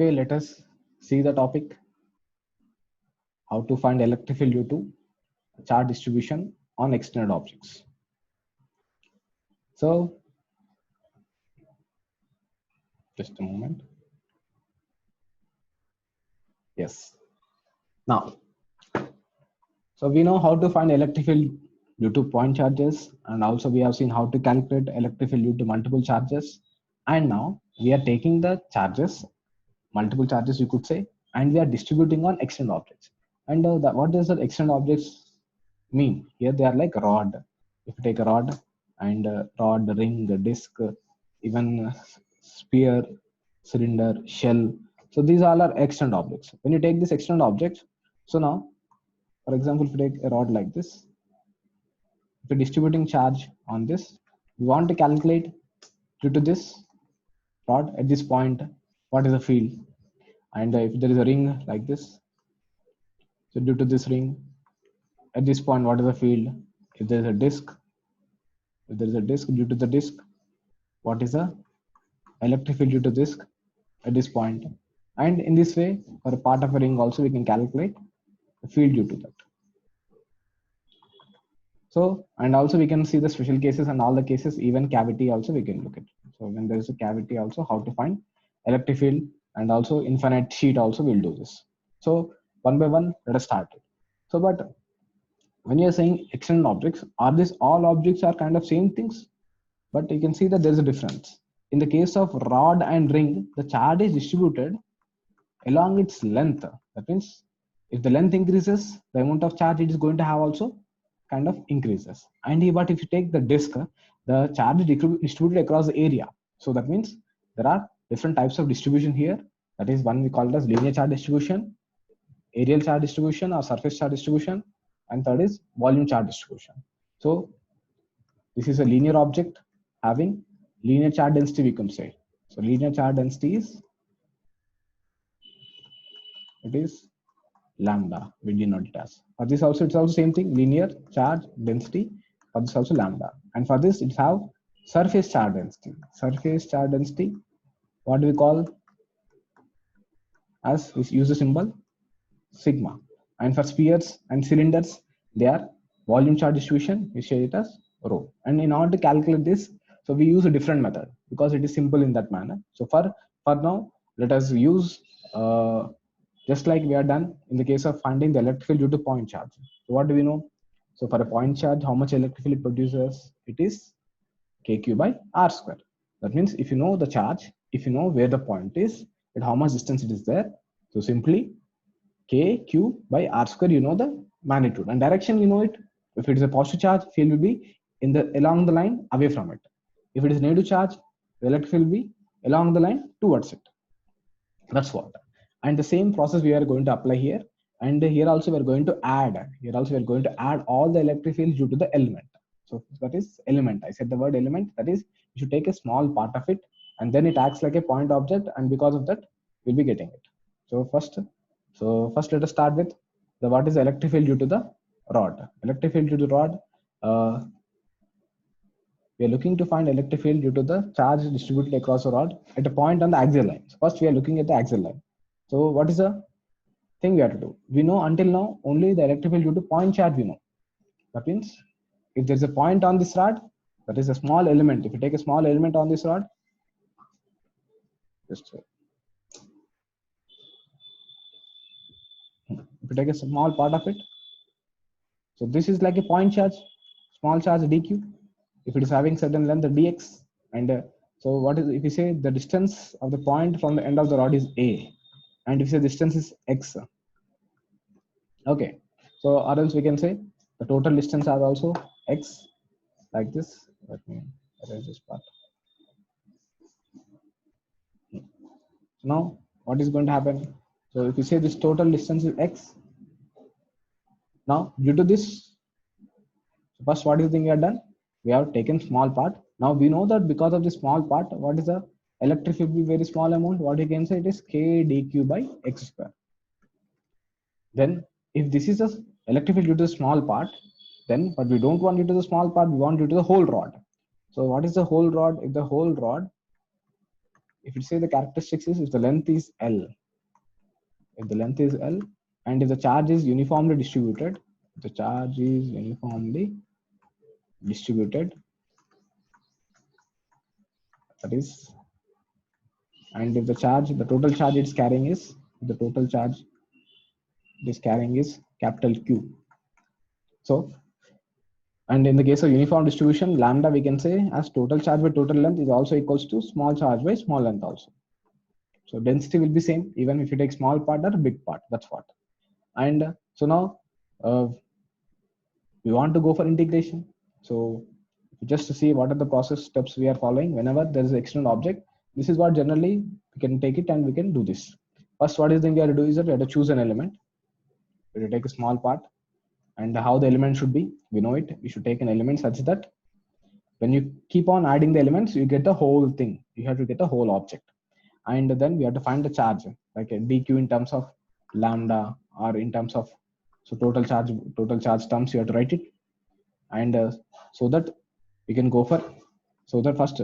Okay, let us see the topic, how to find electric field due to charge distribution on extended objects. So, just a moment. Yes. Now, so we know how to find electric field due to point charges, and also we have seen how to calculate electric field due to multiple charges. And now we are taking the charges, multiple charges you could say, and we are distributing on extended objects. And what does the extended objects mean? Here they are like rod. If you take a rod and rod, ring, disc, even sphere, cylinder, shell. So these all are extended objects. When you take this extended object, so now, for example, if you take a rod like this, if you're distributing charge on this, we want to calculate due to this rod at this point, what is the field? And if there is a ring like this, so due to this ring, at this point, what is the field? If there is a disk, if there is a disk, due to the disk, what is the electric field due to disk at this point? And in this way, for a part of a ring also, we can calculate the field due to that. So, and also we can see the special cases and all the cases, even cavity also we can look at. So when there is a cavity also, how to find electric field, and also infinite sheet also we'll do this. So one by one, let us start it. So, but when you're saying external objects, are these all objects are kind of same things? But you can see that there's a difference. In the case of rod and ring, the charge is distributed along its length. That means if the length increases, the amount of charge it is going to have also kind of increases. And but if you take the disk, the charge is distributed across the area. So that means there are different types of distribution here. That is one we call it as linear charge distribution, areal charge distribution or surface charge distribution, and third is volume charge distribution. So this is a linear object having linear charge density, we can say. So linear charge density is, it is lambda, we denote it as. For this also, it's also same thing, linear charge density. For this also lambda. And for this, it have surface charge density. Surface charge density, what do we call as, we use the symbol sigma. And for spheres and cylinders, they are volume charge distribution, we say it as rho. And in order to calculate this, so we use a different method because it is simple in that manner. So for now, let us use just like we are done in the case of finding the electric field due to point charge. So what do we know? So for a point charge, how much electric field it produces? It is kq by r square. That means if you know the charge, if you know where the point is, at how much distance it is there, so simply kq by r square, you know the magnitude, and direction you know it. If it is a positive charge, field will be in the along the line away from it. If it is negative charge, the electric field will be along the line towards it. That's what. And the same process we are going to apply here. And here also we are going to add. Here also we are going to add all the electric fields due to the element. So that is element. I said the word element. That is, you should take a small part of it, and then it acts like a point object, and because of that, we'll be getting it. So first let us start with the what is the electric field due to the rod. Electric field due to rod. We are looking to find electric field due to the charge distributed across a rod at a point on the axial line. So first, we are looking at the axial line. So what is the thing we have to do? We know until now only the electric field due to point charge we know. That means if there's a point on this rod, that is a small element. If you take a small element on this rod, just if you take a small part of it, so this is like a point charge, small charge dq. If it is having certain length, the dx, and so what is, if you say the distance of the point from the end of the rod is a, and if you say distance is x, okay, so or else we can say the total distance are also x, like this. Let me erase this part. Now what is going to happen? So if you say this total distance is x, now due to this, so first what is the thing we have done? We have taken small part. Now we know that because of the small part, what is the electric field will be very small amount. What you can say, it is k dq by x square. Then if this is a electric field due to the small part, then but we don't want due to the small part, we want due to the whole rod. So what is the whole rod? If the whole rod if you say the characteristics is if the length is L, if the length is L, and if the charge is uniformly distributed, the charge is uniformly distributed, that is, and if the charge, the total charge it's carrying is, the total charge it is carrying is capital Q. So, and in the case of uniform distribution, lambda we can say as total charge by total length is also equals to small charge by small length also. So density will be same even if you take small part or big part. That's what. And so now we want to go for integration. So just to see what are the process steps we are following whenever there is an external object, this is what generally we can take it and we can do this. First, what is the thing we have to do is that we have to choose an element. We have to take a small part, and how the element should be, we know it. We should take an element such that when you keep on adding the elements, you get the whole thing. You have to get the whole object. And then we have to find the charge, like a dq in terms of lambda or in terms of, so total charge terms you have to write it. And so that we can go for, so that first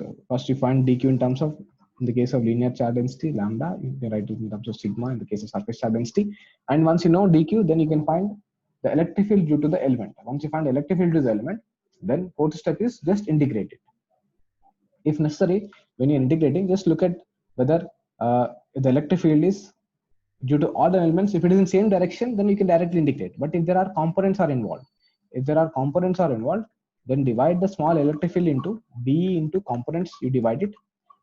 you find dq in terms of, in the case of linear charge density lambda, you can write it in terms of sigma in the case of surface charge density. And once you know dq, then you can find the electric field due to the element. Once you find the electric field to the element, then fourth step is just integrate it. If necessary, when you're integrating, just look at whether the electric field is due to all the elements. If it is in same direction, then you can directly integrate. But if there are components are involved, then divide the small electric field into d into components. You divide it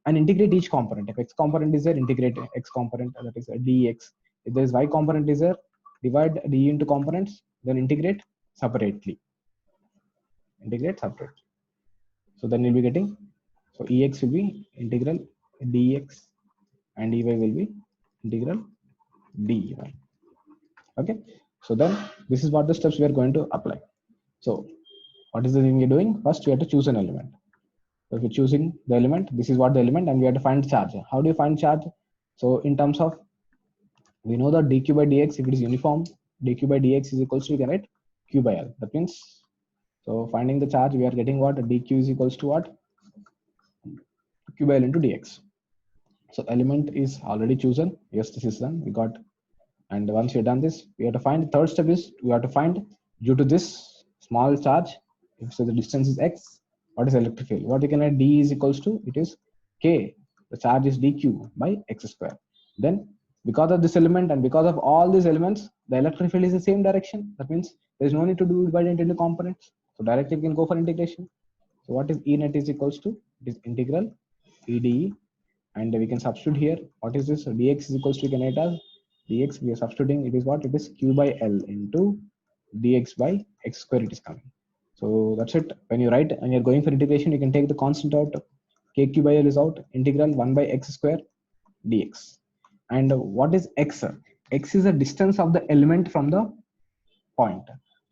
and integrate each component. If x component is there, integrate x component, that is a dx. If there is y component is there, divide d into components, then integrate separately. So then you'll be getting, so ex will be integral dx and ey will be integral dy. Okay, so then this is what the steps we are going to apply. So what is the thing we're doing? First, we have to choose an element. So if you're choosing the element, this is what the element, and we have to find charge. How do you find charge? So in terms of, we know that dq by dx, if it is uniform, dq by dx is equals to, we can write q by l. That means, so finding the charge, we are getting what? dq is equals to what? Q by l into dx. So element is already chosen. Yes, this is done. We got, and once you're done this, we have to find, the third step is we have to find, due to this small charge, if so the distance is x, what is electric field? What we can write, d is equals to, it is k, the charge is dq by x square. Then because of this element and because of all these elements, the electric field is the same direction. That means there is no need to divide it into components. So directly we can go for integration. So what is E net is equals to, it is integral EDE, and we can substitute here. What is this? So dx is equals to, we can write as dx, we are substituting, it is what? It is q by l into dx by x square, it is coming. So that's it. When you write and you're going for integration, you can take the constant out, kq by l is out, integral 1 by x square dx. And what is x? X is the distance of the element from the point.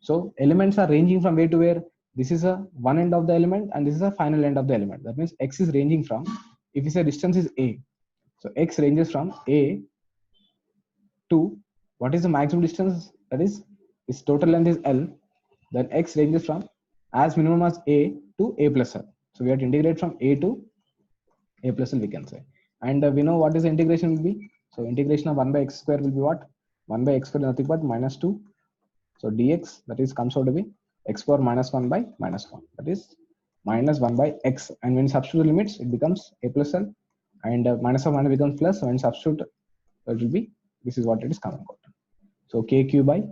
So elements are ranging from where to where? This is a one end of the element and this is a final end of the element. That means x is ranging from, if you say distance is a, so x ranges from a to, what is the maximum distance? That is, its total length is l. Then x ranges from as minimum as a to a plus l. So we have to integrate from a to a plus l, we can say. And we know what is the integration will be. So integration of 1 by x square will be what? 1 by x square nothing but minus 2. So dx, that is comes out to be x power minus 1 by minus 1. That is minus 1 by x. And when substitute limits, it becomes a plus l. And minus of minus becomes plus. When substitute, it will be, this is what it is coming out. So kq by,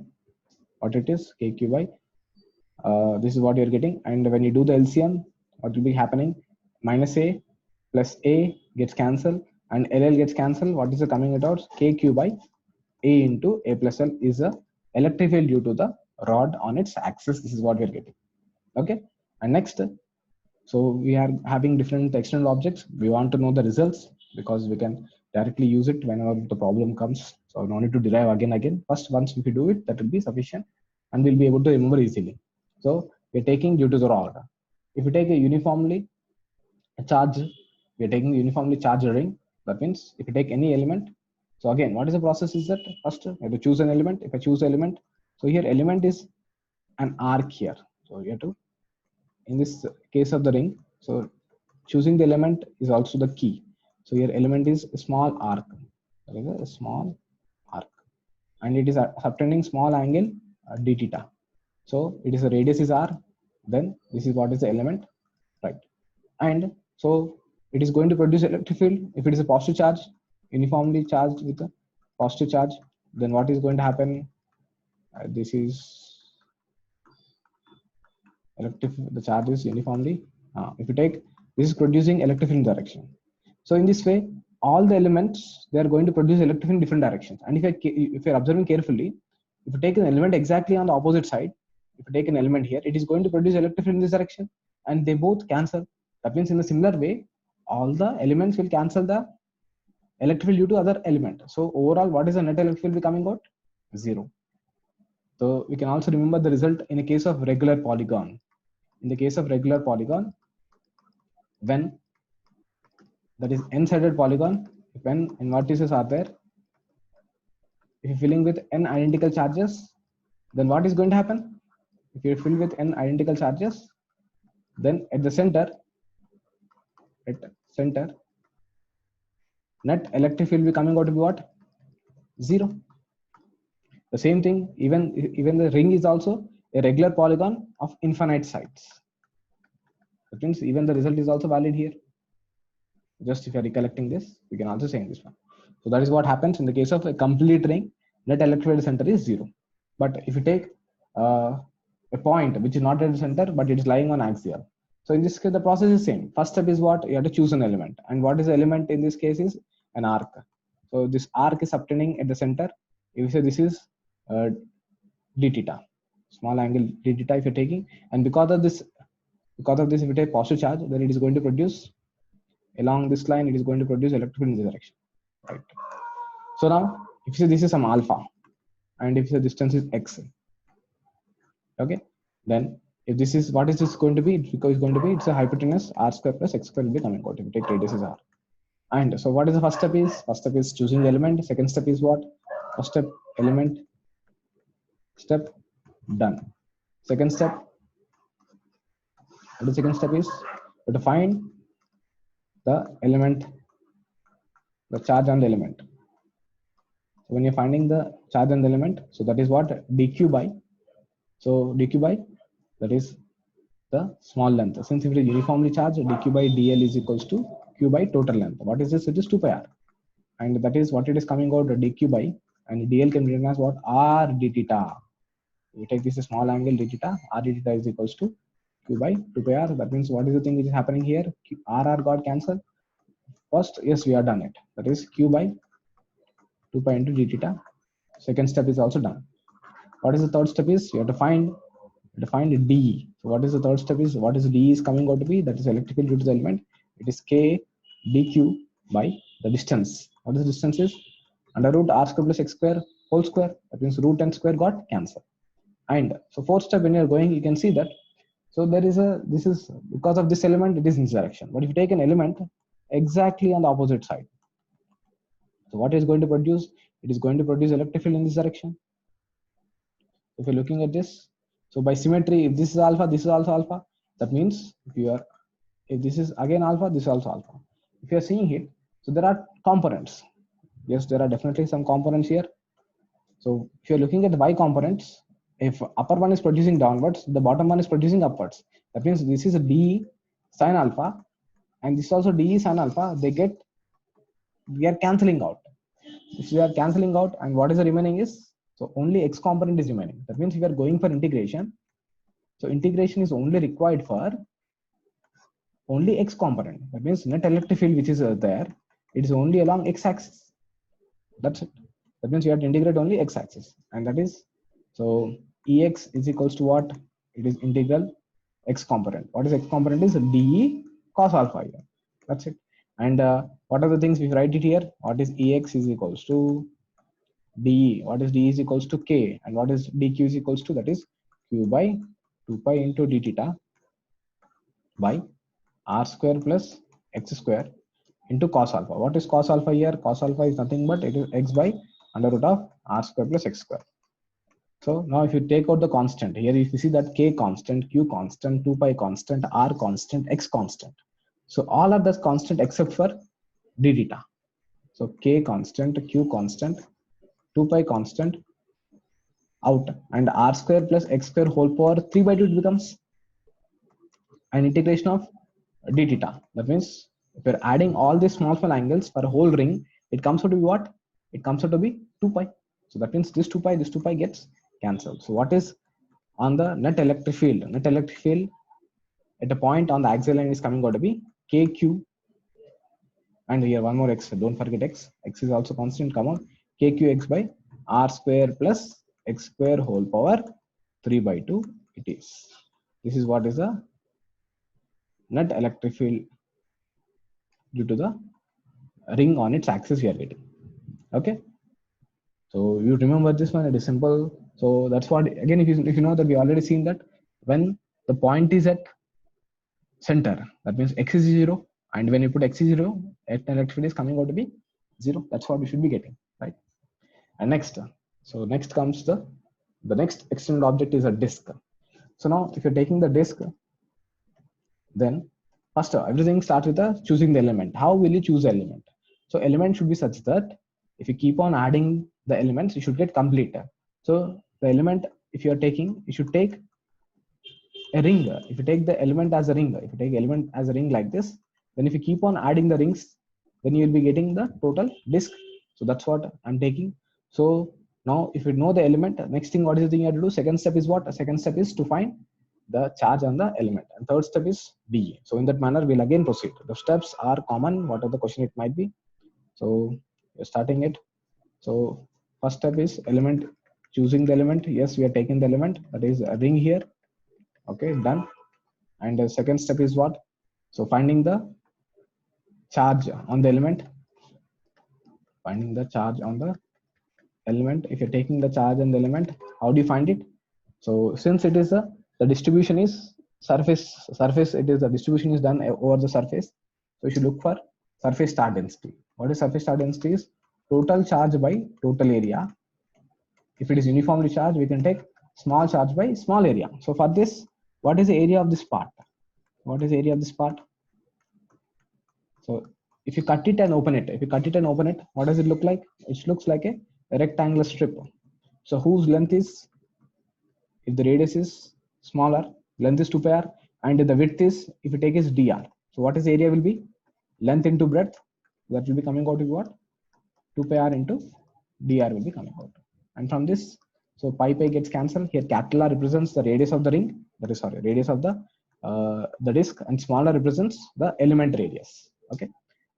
what it is? kq by, this is what you're getting. And when you do the LCM, what will be happening? Minus a plus a gets cancelled and ll gets cancelled. What is the coming out? kq by a into a plus l is a electric field due to the rod on its axis. This is what we're getting. Okay. And next, so we are having different external objects. We want to know the results because we can directly use it whenever the problem comes. So no need to derive again. First, once if we do it, that will be sufficient and we'll be able to remember easily. So we're taking due to the rod. If we take a uniformly charge, we're taking uniformly charged ring. That means if you take any element, so again, what is the process is that first I have to choose an element. If I choose an element, so here element is an arc here. So you have to, in this case of the ring, so choosing the element is also the key. So your element is a small arc. There is a small arc, and it is subtending small angle d theta. So it is a radius is r. Then this is what is the element, right? And so it is going to produce electric field. If it is a positive charge, uniformly charged with a positive charge, then what is going to happen? This is electric. The charge is uniformly. If you take this is producing electric field direction. So in this way, all the elements they are going to produce electric field in different directions. And if you're observing carefully, if you take an element exactly on the opposite side, if you take an element here, it is going to produce electric field in this direction, and they both cancel. That means in a similar way, all the elements will cancel the electric field due to other element. So overall, what is the net electric field coming out? 0. So we can also remember the result in a case of regular polygon. In the case of regular polygon, when that is n-sided polygon, when n vertices are there, if you're filling with n identical charges, then what is going to happen? If you fill with n identical charges, then at the center, net electric field will be coming out to be what? 0. The same thing, even the ring is also a regular polygon of infinite sides. That means even the result is also valid here. Just if you're recollecting this, we can also say in this one. So that is what happens in the case of a complete ring. Net electric field center is 0. But if you take a point which is not at the center, but it is lying on axial. So in this case, the process is same. First step is what? You have to choose an element. And what is the element in this case is an arc. So this arc is subtending at the center. If you say this is d theta, small angle d theta if you're taking. And because of this, if you take positive charge, then it is going to produce along this line, it is going to produce electric field in this direction. Right. So now, if you say this is some alpha, and if the distance is x, okay, then if this is what is this going to be? Because it's going to be it's a hypotenuse r square plus x square will be coming out if you take radius is r. And so what is the first step is? First step is choosing the element. Second step is what? First step element step done. Second step, what the second step is? To find the element, the charge on the element. So when you're finding the charge on the element, so that is what dq by. So dq by that is the small length. Since if it is uniformly charged, dq by dl is equals to q by total length. What is this? It is 2 pi r, and that is what it is coming out dq by, and dl can be written as what? R d theta. We take this small angle d theta, r d theta is equals to q by 2 pi r. That means what is the thing which is happening here? R got cancelled. First, yes, we have done it. That is q by 2 pi into d theta. Second step is also done. What is the third step is? You have to find d. So what is the third step is? What is d is coming out to be? That is electric field due to the element. It is k dq by the distance. What is the distance is? Under root r square plus x square whole square. That means root n square got cancelled. And so fourth step, when you are going, you can see that. So there is this is because of this element, it is in this direction. But if you take an element exactly on the opposite side, so what is going to produce? It is going to produce electric field in this direction. If you're looking at this, so by symmetry, if this is alpha, this is also alpha. That means if this is again alpha, this is also alpha. If you are seeing it, so there are components. Yes, there are definitely some components here. So if you're looking at the y components, if upper one is producing downwards, the bottom one is producing upwards. That means this is a d sine alpha, and this is also d sine alpha. We are cancelling out. If we are cancelling out, and what is the remaining is, so only x component is remaining. That means we are going for integration. So integration is only required for only x component. That means net electric field which is there, it is only along x axis. That's it. That means you have to integrate only x axis, and that is, so ex is equals to what? It is integral x component. What is x component is de cos alpha here. That's it. And what are the things we write it here? What is ex is equals to de. What is de is equals to k, and what is dq is equals to, that is q by 2 pi into d theta by r square plus x square into cos alpha. What is cos alpha here? Cos alpha is nothing but it is x by under root of r square plus x square. So now if you take out the constant here, if you see that k constant, q constant, 2 pi constant, r constant, x constant. So all are the constant except for d theta. So k constant, q constant, 2 pi constant out, and r square plus x square whole power 3 by 2 it becomes an integration of d theta. That means if you're adding all these small angles for a whole ring, it comes out to be what? It comes out to be 2 pi. So that means this 2 pi gets cancelled. So what is on the net electric field? Net electric field at a point on the axial line is coming out to be kq, and here one more x, don't forget x is also constant, come on, kqx by r square plus x square whole power 3 by 2 it is. This is what is the net electric field due to the ring on its axis we are getting. Okay, so you remember this one, it is simple. So that's what, again, if you know that we already seen that when the point is at center, that means x is 0, and when you put x is 0, net electric field is coming out to be 0. That's what we should be getting, right? And next, so next comes the next extended object is a disk. So now if you're taking the disk, then first everything starts with choosing the element. How will you choose the element? So element should be such that if you keep on adding the elements, you should get complete. So the element, if you are taking, you should take a ring. If you take the element as a ring, if you take element as a ring like this, then if you keep on adding the rings, then you will be getting the total disk. So that's what I'm taking. So now if you know the element, next thing, what is the thing you have to do? Second step is what? Second step is to find the charge on the element, and third step is dE. So in that manner we'll again proceed. The steps are common, whatever the question it might be. So you're starting it. So first step is element, choosing the element. Yes, we are taking the element, that is a ring here. Okay, done. And the second step is what? So finding the charge on the element, finding the charge on the element. If you're taking the charge on the element, how do you find it? So since it is the distribution is surface, it is the distribution is done over the surface. So you should look for surface charge density. What is surface charge density? Is total charge by total area. If it is uniformly charged, we can take small charge by small area. So for this, what is the area of this part? What is the area of this part? So if you cut it and open it, what does it look like? It looks like a rectangular strip. So whose length is, if the radius is smaller, length is 2 pi r, and the width is, if you take is dr. So what is the area will be? Length into breadth. That will be coming out to what? 2 pi r into dr will be coming out. And from this, so pi gets cancelled. Here capital R represents the radius of the ring. That is, sorry, radius of the disk, and smaller represents the element radius. Okay.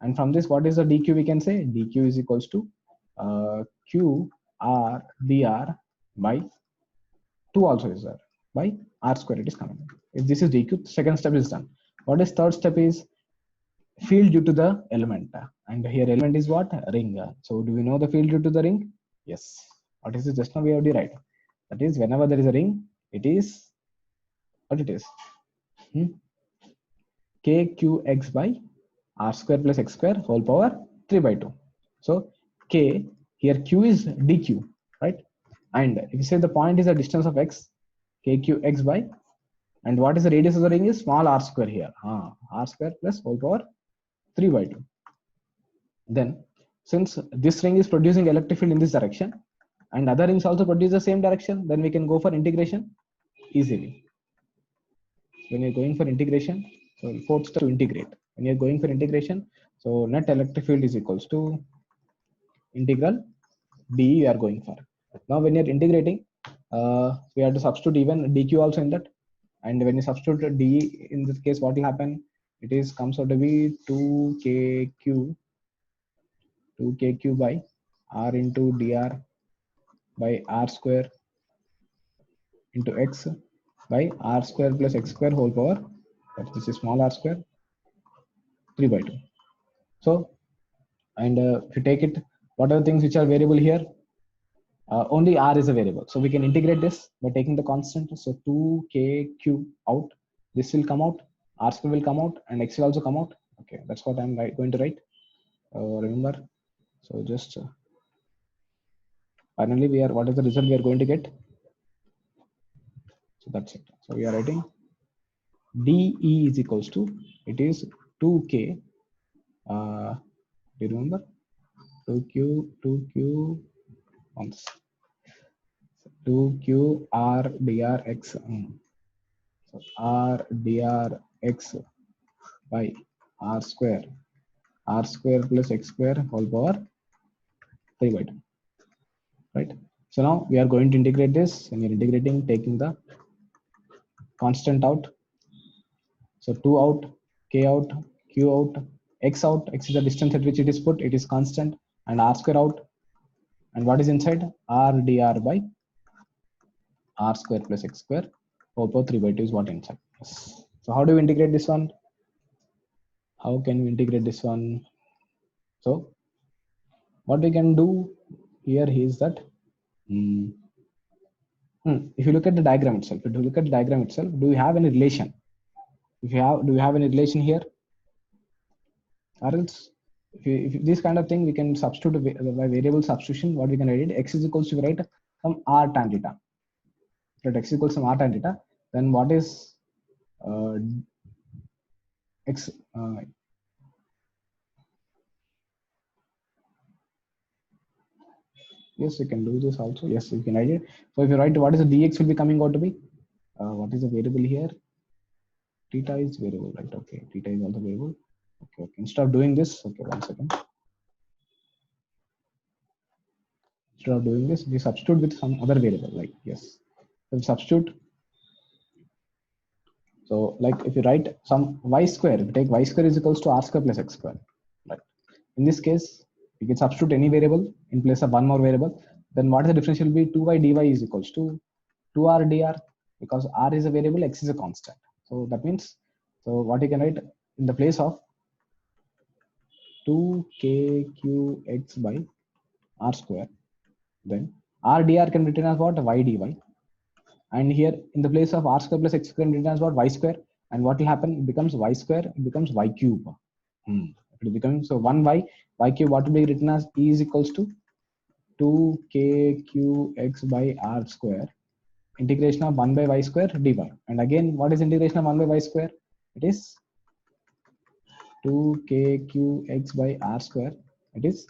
And from this, what is the dq? We can say dq is equals to q r dr by 2 also is there by r square. It is coming. If this is dq, second step is done. What is third step is field due to the element, and here element is what? Ring. So do we know the field due to the ring? Yes. What is it? Just now we have derived. That is, whenever there is a ring, it is what it is. Kqx by r square plus x square whole power 3 by 2. So k, here q is dq, right? And if you say the point is the distance of x, kqx by, and what is the radius of the ring is small r square here, r square plus whole power 3 by 2. Then since this ring is producing electric field in this direction, and other rings also produce the same direction, then we can go for integration easily. When you're going for integration, so fourth step to integrate. When you're going for integration, so net electric field is equals to integral dE you are going for. Now when you're integrating, we have to substitute even dq also in that. And when you substitute dE in this case, what will happen? It is comes out to be 2kq by r into dr by r square into x by r square plus x square whole power, this is small r square 3 by 2. So, and if you take it, what are the things which are variable here? Only r is a variable. So we can integrate this by taking the constant. So 2kq out, this will come out, r square will come out, and x will also come out. Okay, that's what I'm going to write. Remember, so just finally we are, what is the result we are going to get? So that's it. So we are writing dE is equals to, it is 2k, you remember? 2q once 2q r drx. So r drx by r square plus x square whole power 3 by 2, right? So now we are going to integrate this, and we are integrating, taking the constant out. So 2 out, k out, q out, x out. X is the distance at which it is put, it is constant, and r square out. And what is inside? R dr by r square plus x square whole power 3 by 2 is what inside. Yes. So how do we integrate this one? How can we integrate this one? So what we can do here is that if you look at the diagram itself, do you have any relation? Do you have any relation here? Or else, if this kind of thing, we can substitute by variable substitution. What we can write it, x is equals to, write some r tan theta. Let x equals some r tan theta. Then what is x? Yes, you can do this also. Yes, you can write it. So if you write what is the dx will be coming out to be, what is the variable here? Theta is variable, right? Okay, theta is also variable. Okay. Instead of doing this, okay, 1 second. Instead of doing this, we substitute with some other variable, like, yes, so substitute. So like if you write some y square, if you take y square is equals to r square plus x square, right? In this case, you can substitute any variable in place of one more variable. Then what is the differential will be 2y dy is equals to 2r dr, because r is a variable, x is a constant. So that means, so what you can write in the place of 2kqx by r square, then r dr can be written as what? Y dy. And here in the place of r square plus x square, written as what? Y square. And what will happen? It becomes y square, it becomes y cube. It will become, so 1y, y cube, what will be written as? E is equals to 2kqx by r square, integration of 1 by y square dy. And again, what is integration of 1 by y square? It is 2kqx by r square, it is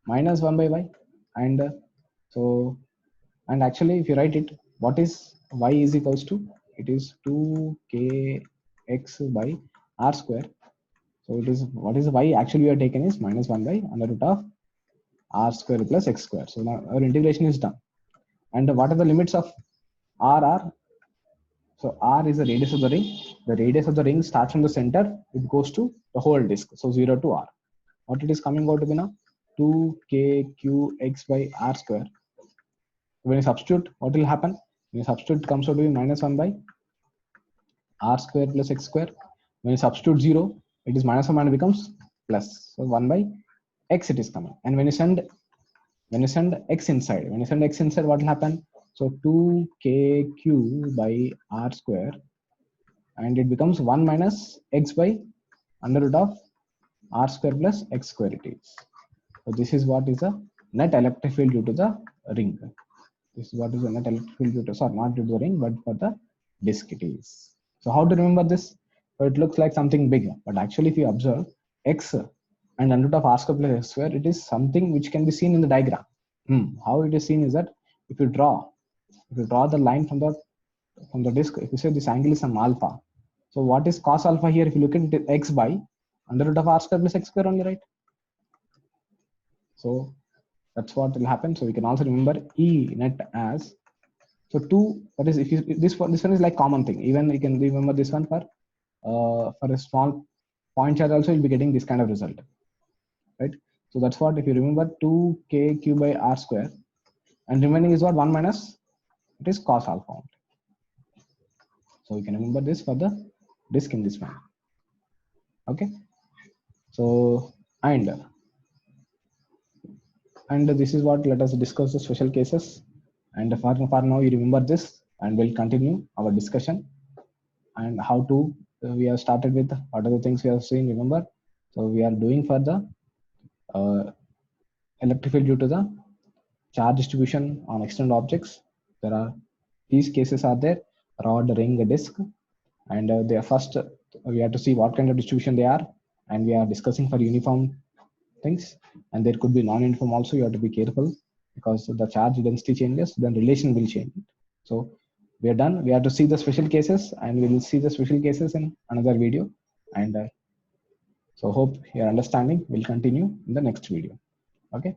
minus 1 by y. And so, and actually if you write it, what is y is equals to? It is 2kx by r square. So it is, what is y actually we are taken is minus 1 by under root of r square plus x square. So now our integration is done. And what are the limits of r? So r is the radius of the ring. The radius of the ring starts from the center, it goes to the whole disk. So 0 to r. What it is coming out to be now? 2kqx by r square. When you substitute, what will happen? When you substitute, it comes out to be minus 1 by r square plus x square. When you substitute 0, it is minus 1 and it becomes plus. So 1 by x it is coming. And when you send x inside, what will happen? So 2kq by r square, and it becomes 1 minus x by under root of r square plus x square it is. So this is what is the net electric field due to the ring. This is what is the net electric field due to, sorry, not due to the ring, but for the disk it is. So how to remember this? So it looks like something big, but actually if you observe x and under root of r square plus x square, it is something which can be seen in the diagram. How it is seen is that if you draw the line from the disk, if you say this angle is some alpha, so what is cos alpha here? If you look at x by under root of r square plus x square only, right? So that's what will happen. So we can also remember E net as, so 2, that is, if you, this one is like common thing. Even you can remember this one for a small point charge also, you'll be getting this kind of result, right? So that's what, if you remember 2kq by r square, and remaining is what? 1 minus, it is cos alpha only. So we can remember this for the disk in this manner. Okay. So and this is what, let us discuss the special cases. And for now you remember this, and we'll continue our discussion and how to we have started with what are the things we have seen, remember. So we are doing for the electric field due to the charge distribution on external objects. There are these cases are there: rod, ring, disk. And they are first we have to see what kind of distribution they are, and we are discussing for uniform things, and there could be non-uniform also. You have to be careful because the charge density changes, then relation will change. So we are done. We have to see the special cases, and we will see the special cases in another video. And so hope your understanding will continue in the next video. Okay.